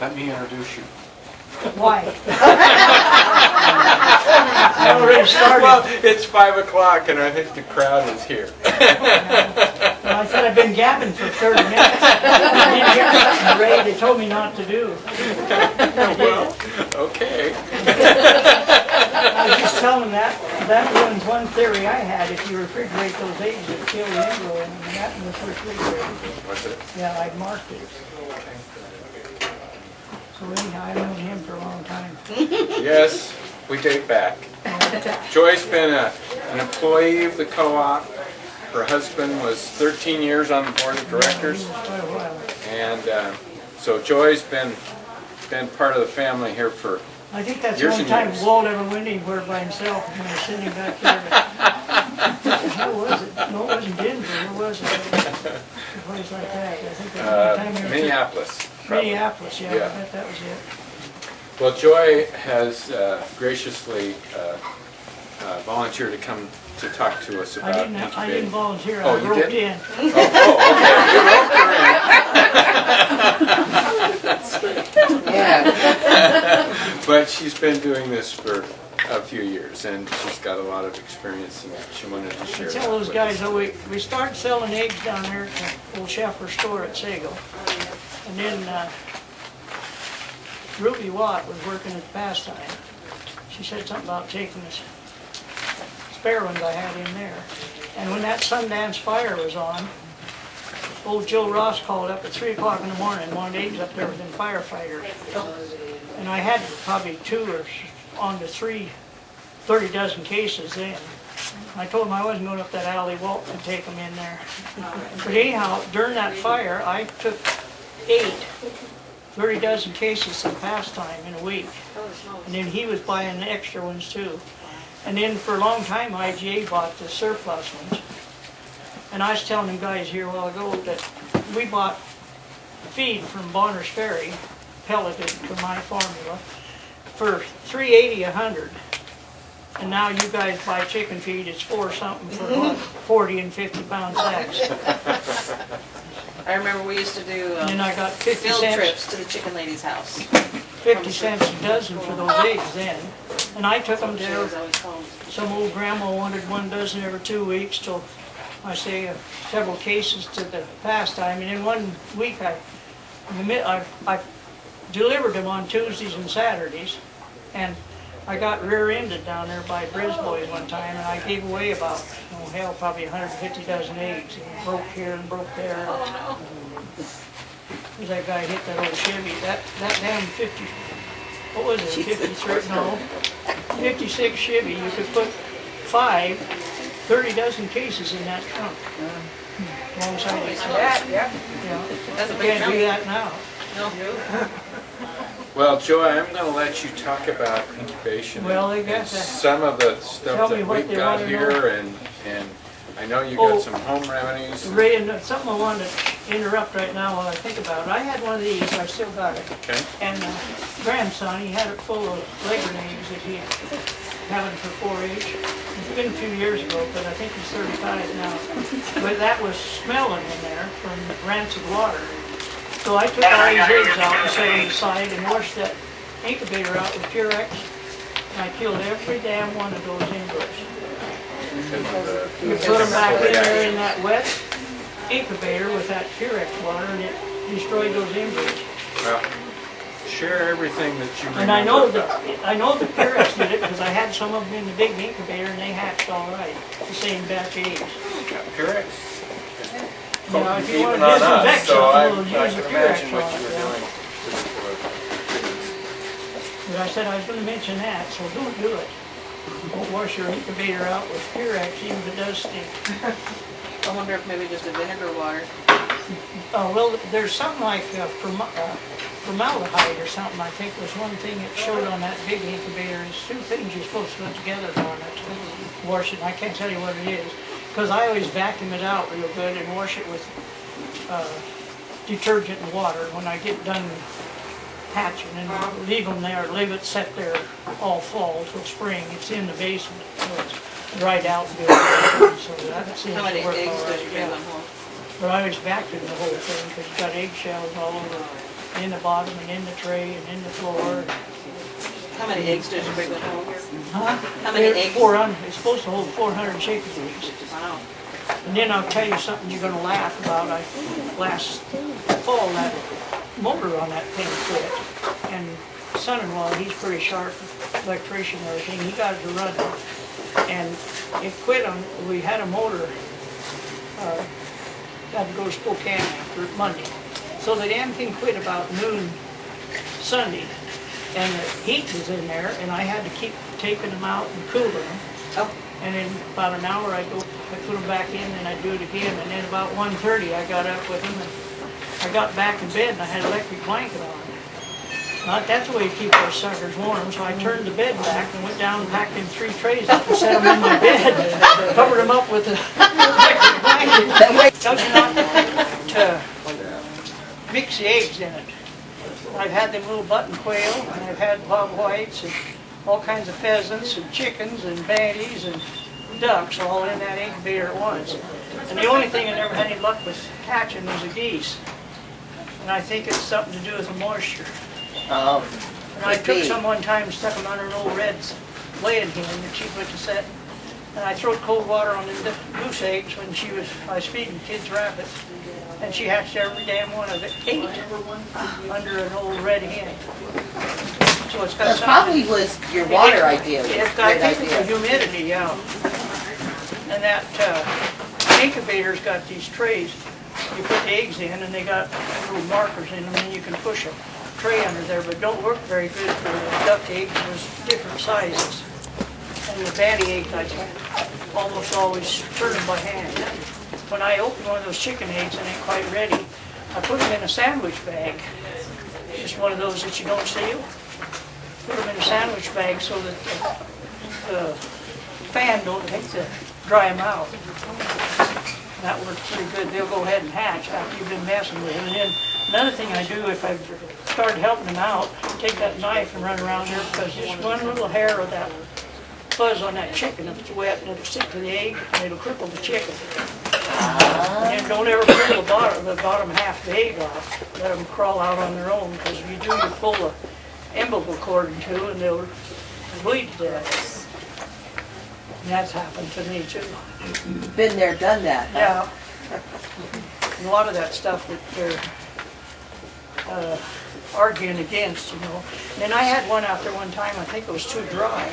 Let me introduce you. Why? I already started. Well, it's 5 o'clock and I think the crowd is here. Well, I said I've been gabbing for 30 minutes. I didn't hear something, Ray, they told me not to do. Well, okay. I was just telling them that ruins one theory I had. If you refrigerate those eggs, it kills the embryo in them, and that was refrigerated. What's it? Yeah, I'd marked it. So anyhow, I've known him for a long time. Yes, we date back. Joy's been an employee of the co-op. Her husband was 13 years on the board of directors. Quite a while. And so Joy's been part of the family here for I think that's the years only and time years. Walt ever went anywhere by himself when he was sitting back there. How was it? No, it wasn't Denver. Where was it? A place like that. I think that's the only time he was Minneapolis. probably. Minneapolis, yeah, Yeah. I bet that was it. Well, Joy has graciously volunteered to come to talk to us about I incubating. didn't volunteer, Oh, I you roped didn't? in. Oh, okay, you roped her in. Yeah. But she's been doing this for a few years, and she's got a lot of experience, and she wanted to share I that tell those with guys, us. oh, we started selling eggs down there at the old Schaffer store at Sago. And then Ruby Watt was working at the pastime. She said something about taking this spare ones I had in there. And when that Sundance fire was on, old Joe Ross called up at 3 o'clock in the morning and wanted eggs up there with them firefighters. And I had probably 2 or on to 30 dozen cases then. I told him I wasn't going up that alley, Walt could take them in there. But anyhow, during that fire, I took 30 dozen cases of pastime in a week. And then he was buying the extra ones too. And then for a long time, IGA bought the surplus ones. And I was telling them guys here a while ago that we bought feed from Bonner's Ferry, pelleted for my formula, for $3.80 a hundred. And now you guys buy chicken feed, it's $4 something for what, 40 and 50 pound sacks. I remember we used to do And then I got 50 field cents. trips to the chicken lady's house. 50 cents a dozen for those eggs then. And I took them She there. was always home. Some old grandma wanted 1 dozen every 2 weeks till I say several cases to the pastime. And in 1 week I delivered them on Tuesdays and Saturdays. And I got rear-ended down there by Brisbois one time, and I gave away about, oh hell, probably 150 dozen eggs. And broke here and broke there. That guy hit that old Chevy, that damn 50, what was it, 53, no, 56 Chevy, you could put 30 dozen cases in that trunk. Alongside each other. Yeah. Yeah. That's a You big can't do trunk. that now. Well, Joy, I'm going to let you talk about incubation. Well, they and got that. some of the Tell stuff me that what we've they got wanna here, and I know you Oh. got some home remedies. Ray, and something I wanted to interrupt right now while I think about it. I had one of these, I still got it. Okay. And grandson, he had it full of leg grenades that he having for 4-H. It's been a few years ago, but I think he's 35 now. But that was smelling in there from rancid water. So I took all these eggs out and set them aside and washed that incubator out with Purex. And I killed every damn one of those inverts. You put them back in there in that wet incubator with that Purex water and it destroyed those inverts. Well, share everything that you remember. And I know the Purex did it because I had some of them in the big incubator and they hatched all right, the same batch of eggs. Purex. You know, if you Even want to on us, disinfect so I something, can we'll use the imagine Purex what on you it. were Yeah. doing. But I said I was going to mention that, so don't do it. Don't wash your incubator out with Purex even if it does stink. I wonder if maybe just a vinegar water. Well, there's something like formaldehyde or something, I think was one thing it showed on that big incubator. There's 2 things you're supposed to put together on it to wash it. I can't tell you what it is, because I always vacuum it out real good and wash it with detergent and water when I get done hatching, and leave them there, leave it set there all fall till spring. It's in the basement, so it's dried out good. So that seems How to many work eggs all does right, your yeah. big one hold? But I always vacuum the whole thing because you got eggshells all over in the bottom and in the tray and in the floor. How many eggs does your big one hold? Huh? How many eggs? 400, it's supposed to hold 400 chicken eggs. Wow. And then I'll tell you something you're gonna laugh about. Last fall, that motor on that thing quit. And son-in-law, he's pretty sharp, electrician and everything, he got it to run. And it quit on, we had a motor, had to go to Spokane after Monday. So the damn thing quit about noon Sunday. And the heat was in there, and I had to keep taking them out and cooling them. Oh, And in about an hour, I put them back in, and I'd do it again. And then about 1:30, I got up with them, and I got back in bed, and I had an electric blanket on. That's the way you keep those suckers warm. So I turned the bed back and went down and packed in 3 trays up and set them in my bed, covered them up with the electric blanket. Tell you not to mix the eggs in it. I've had them little button quail, and I've had bob whites, and all kinds of pheasants, and chickens, and banties, and ducks, all in that incubator at once. And the only thing I never had any luck with hatching was the geese. And I think it's something to do with the moisture. Oh, And I could took be. some one time and stuck them under an old red laying hen that she put to set. And I throwed cold water on the goose eggs when I was feeding kids rabbits. And she hatched every damn one of it, 8 under an old red hen. So it's got That something. probably was your water idea. It's got, I Great think it's the idea. humidity, yeah. And that incubator's got these trays. You put the eggs in and they got little markers in them and you can push a tray under there, but don't work very good for the duck eggs. There's different sizes. And the batty eggs, I almost always turn them by hand. When I open one of those chicken eggs and ain't quite ready, I put them in a sandwich bag. Just one of those that you don't seal. Put them in a sandwich bag so that the fan don't take to dry them out. That works pretty good. They'll go ahead and hatch after you've been messing with them. And then another thing I do, if I've started helping them out, take that knife and run around there, because just one little hair of that fuzz on that chicken, if it's wet, and it'll stick to the egg, and it'll cripple the chicken. And then don't ever pull the bottom half of the egg off. Let them crawl out on their own, because if you do, you pull the umbilical cord in two, and they'll bleed to death. And that's happened to me too. Been there, done that. huh? Yeah. And a lot of that stuff that they're arguing against, you know. And then I had one out there one time, I think it was too dry.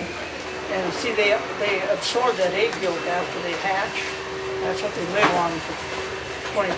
And see, they absorb that egg yolk after they hatch. That's what they live on for 24